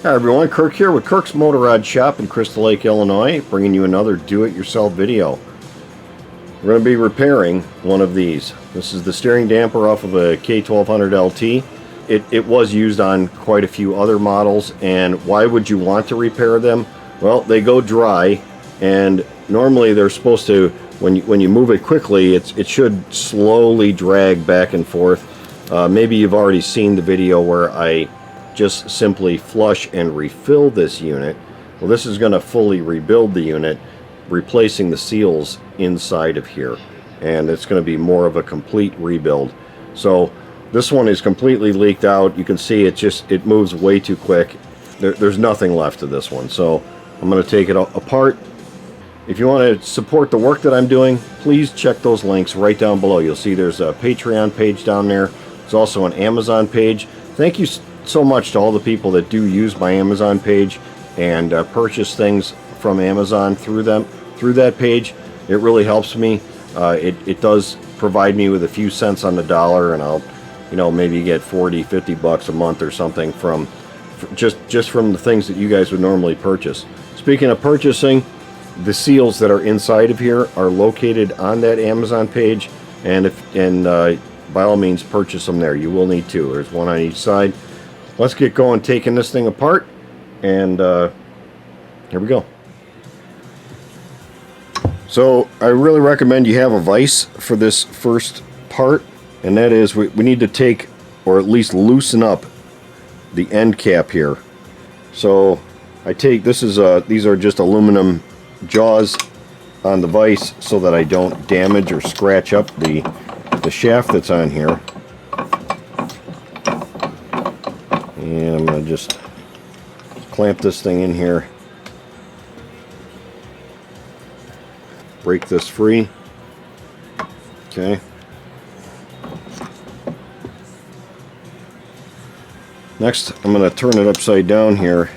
Hi everyone, Kirk here with Kirk's Motorrad Shop in Crystal Lake, Illinois, bringing you another do-it-yourself video. We're going to be repairing one of these. This is the steering damper off of a K1200 LT. It was used on quite a few other models, and why would you want to repair them? Well, they go dry, and normally they're supposed to, when you move it quickly, it should slowly drag back and forth. Maybe you've already seen the video where I just simply flush and refill this unit. Well, this is going to fully rebuild the unit, replacing the seals inside of here, and it's going to be more of a complete rebuild. So this one is completely leaked out. You can see it moves way too quick. There's nothing left of this one, so I'm going to take it apart. If you want to support the work that I'm doing, please check those links right down below. You'll see there's a Patreon page down there. There's also an Amazon page. Thank you so much to all the people that do use my Amazon page and purchase things from Amazon through that page. It really helps me. It does provide me with a few cents on the dollar, and I'll maybe get 40-50 bucks a month or something from just from the things that you guys would normally purchase. Speaking of purchasing, the seals that are inside of here are located on that Amazon page, and by all means purchase them there. You will need two. There's one on each side. Let's get going taking this thing apart, and here we go. So I really recommend you have a vise for this first part, and that is we need to take, or at least loosen up, the end cap here. So I take, these are just aluminum jaws on the vise so that I don't damage or scratch up the shaft that's on here. And I'm going to just clamp this thing in here, break this free. Okay. Next, I'm going to turn it upside down here.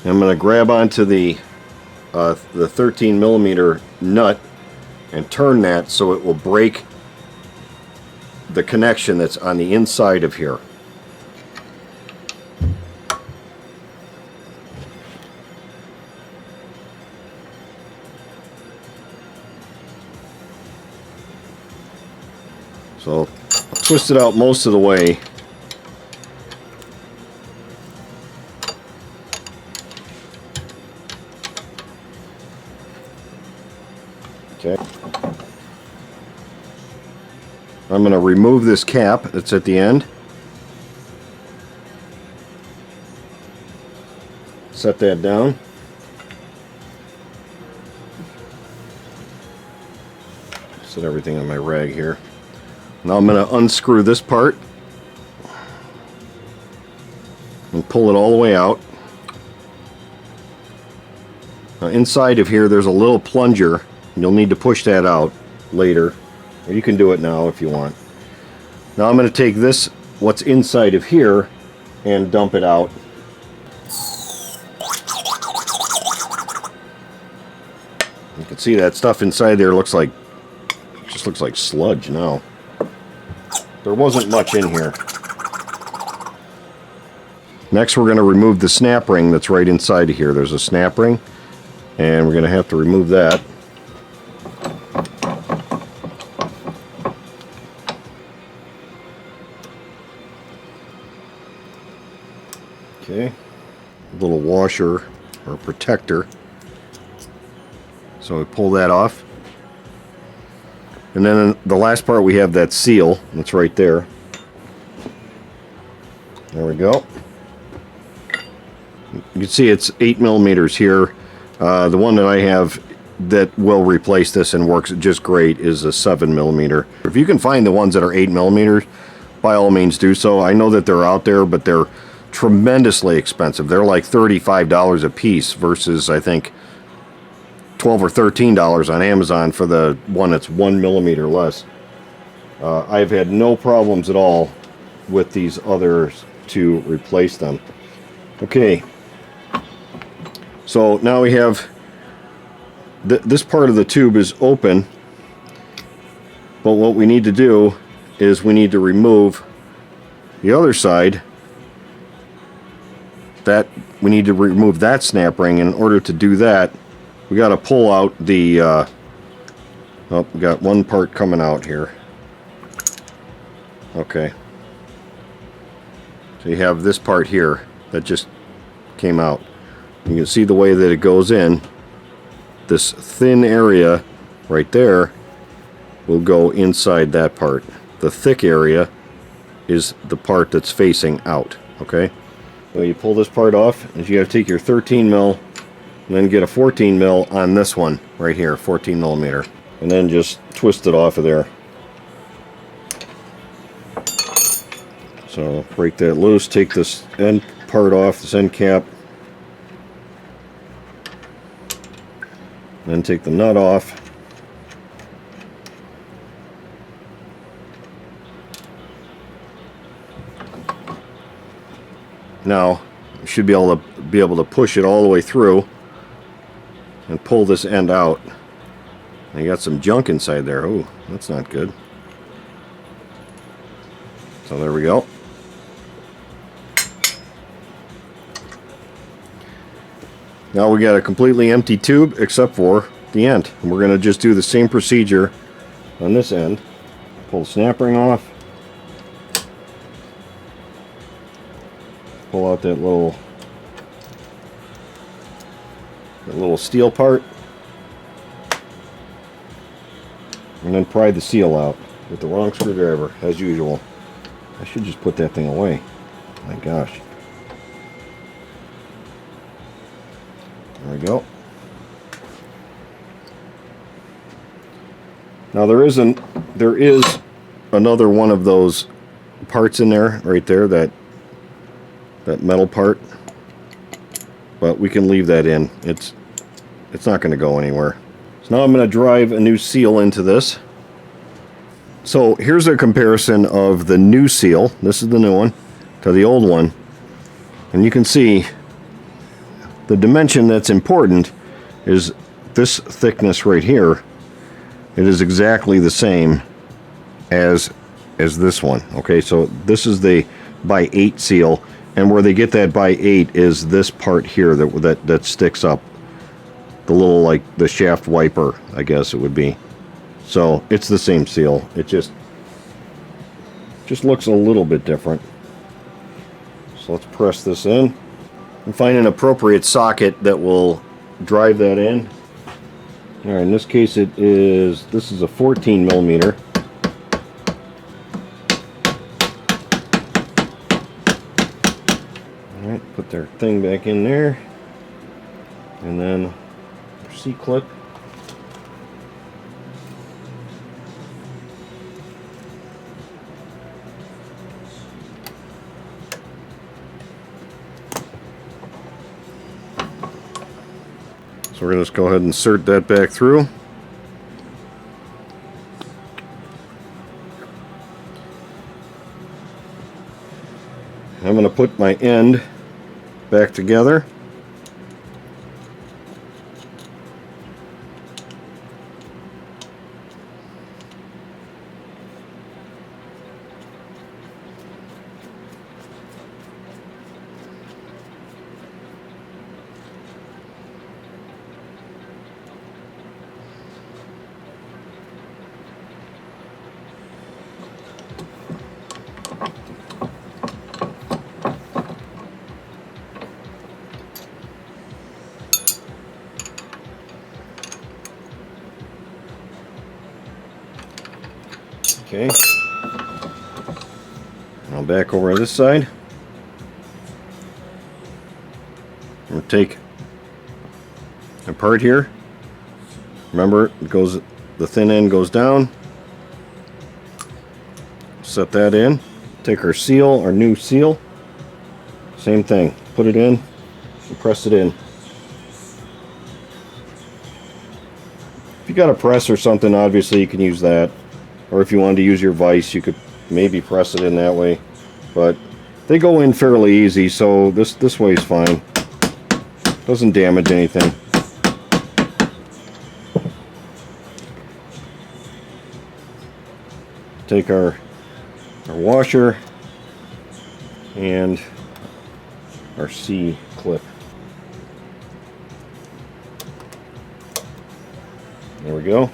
I'm going to grab onto the 13 millimeter nut and turn that so it will break the connection that's on the inside of here. So I'll twist it out most of the way. Okay. I'm going to remove this cap that's at the end. Set that down. Set everything on my rag here. Now I'm going to unscrew this part and pull it all the way out. Now inside of here there's a little plunger. You'll need to push that out later. Or you can do it now if you want. Now I'm going to take this, what's inside of here, and dump it out. You can see that stuff inside there just looks like sludge now. There wasn't much in here. Next we're going to remove the snap ring that's right inside of here. There's a snap ring, and we're going to have to remove that. Okay, a little washer or protector. So we pull that off. And then the last part we have that seal that's right there. There we go. You can see it's 8 millimeters here. The one that I have that will replace this and works just great is a 7 millimeter. If you can find the ones that are 8 millimeters, by all means do so. I know that they're out there, but they're tremendously expensive. They're like $35 a piece versus I think $12 or $13 on Amazon for the one that's 1 millimeter less. I've had no problems at all with these others to replace them. Okay, so now we have this part of the tube is open, but what we need to do is we need to remove the other side. That we need to remove that snap ring. In order to do that, we got to pull out the oh, we got one part coming out here. Okay, so you have this part here that just came out. You can see the way that it goes in. This thin area right there will go inside that part. The thick area is the part that's facing out. Okay, so you pull this part off, and you have to take your 13 mil and then get a 14 mil on this one right here, 14 millimeter, and then just twist it off of there. So break that loose, take this end part off, this end cap, then take the nut off. Now you should be able to push it all the way through and pull this end out. And you got some junk inside there. Ooh, that's not good. So there we go. Now we got a completely empty tube except for the end. And we're going to just do the same procedure on this end. Pull the snap ring off. Pull out that little steel part. And then pry the seal out with the wrong screwdriver, as usual. I should just put that thing away. My gosh. There we go. Now there is another one of those parts in there, right there, that metal part. But we can leave that in. It's not going to go anywhere. So now I'm going to drive a new seal into this. So here's a comparison of the new seal, this is the new one, to the old one. And you can see the dimension that's important is this thickness right here. It is exactly the same as this one. Okay, so this is the by 8 seal, and where they get that by 8 is this part here that sticks up. The little, like the shaft wiper, I guess it would be. So it's the same seal. It just looks a little bit different. So let's press this in and find an appropriate socket that will drive that in. All right, in this case this is a 14 millimeter. All right, put their thing back in there, and then C-clip. So we're going to just go ahead and insert that back through. I'm going to put my end back together. Okay, now back over on this side. We'll take a part here. Remember, it goes, the thin end goes down. Set that in. Take our seal, our new seal. Same thing. Put it in and press it in. If you got a press or something, obviously you can use that. Or if you wanted to use your vise, you could maybe press it in that way. But they go in fairly easy, so this way is fine. Doesn't damage anything. Take our our washer, and our C clip. There we go.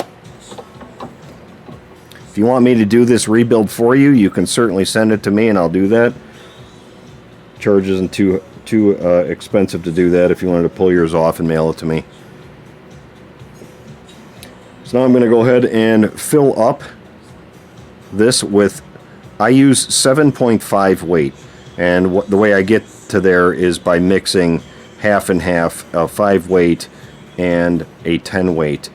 If you want me to do this rebuild for you, you can certainly send it to me and I'll do that. Charge isn't too expensive to do that if you wanted to pull yours off and mail it to me. So now I'm going to go ahead and fill up this with, I use 7.5 weight, and the way I get to there is by mixing half and half, 5 weight and a 10 weight.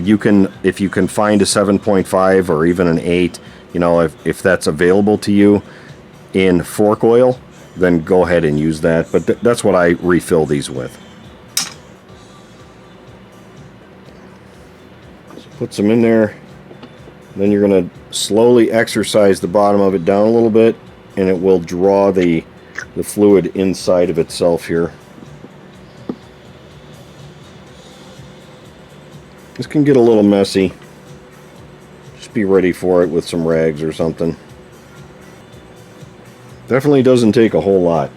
You can, if you can find a 7.5 or even an 8, you know, if that's available to you in fork oil, then go ahead and use that. But that's what I refill these with. So put some in there. Then you're going to slowly exercise the bottom of it down a little bit, and it will draw the fluid inside of itself here. This can get a little messy. Just be ready for it with some rags or something. Definitely doesn't take a whole lot.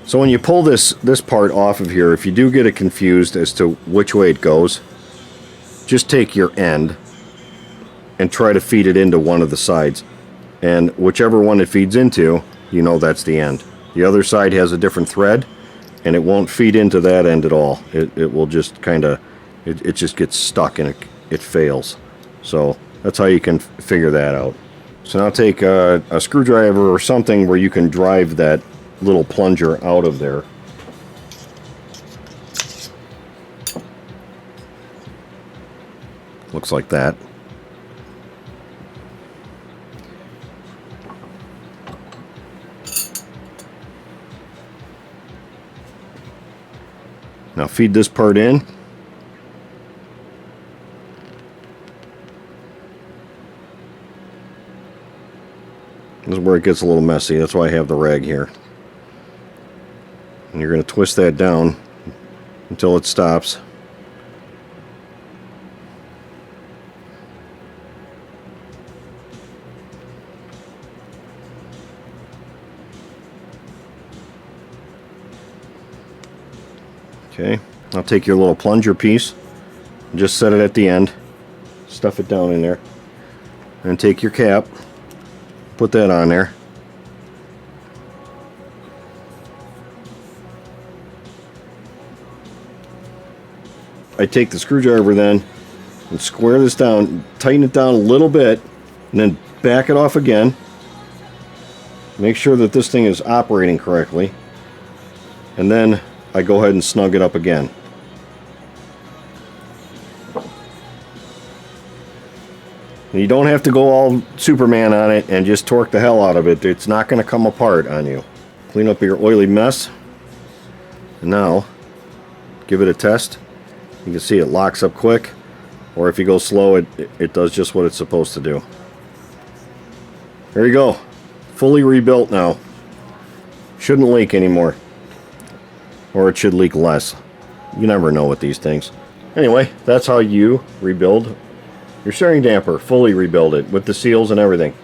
So when you pull this part off of here, if you do get it confused as to which way it goes, just take your end and try to feed it into one of the sides. And whichever one it feeds into, you know that's the end. The other side has a different thread, and it won't feed into that end at all. It will just kind of, it just gets stuck and it fails. So that's how you can figure that out. So now take a screwdriver or something where you can drive that little plunger out of there. Looks like that. Now feed this part in. This is where it gets a little messy. That's why I have the rag here. And you're going to twist that down until it stops. Okay, now take your little plunger piece and just set it at the end. Stuff it down in there. And take your cap. Put that on there. I take the screwdriver then and square this down, tighten it down a little bit, and then back it off again. Make sure that this thing is operating correctly. And then I go ahead and snug it up again. You don't have to go all Superman on it and just torque the hell out of it. It's not going to come apart on you. Clean up your oily mess. And now, give it a test. You can see it locks up quick, or if you go slow, it does just what it's supposed to do. There you go. Fully rebuilt now. Shouldn't leak anymore. Or it should leak less. You never know with these things. Anyway, that's how you rebuild your steering damper. Fully rebuild it with the seals and everything.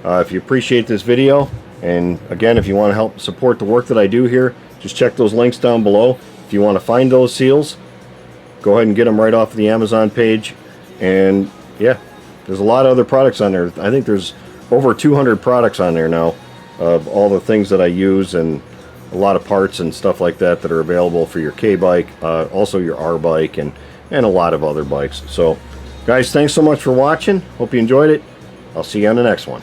If you appreciate this video, and again, if you want to help support the work that I do here, just check those links down below. If you want to find those seals, go ahead and get them right off the Amazon page. And yeah, there's a lot of other products on there. I think there's over 200 products on there now of all the things that I use, and a lot of parts and stuff like that that are available for your K-bike, also your R-bike, and a lot of other bikes. So guys, thanks so much for watching. Hope you enjoyed it. I'll see you on the next one.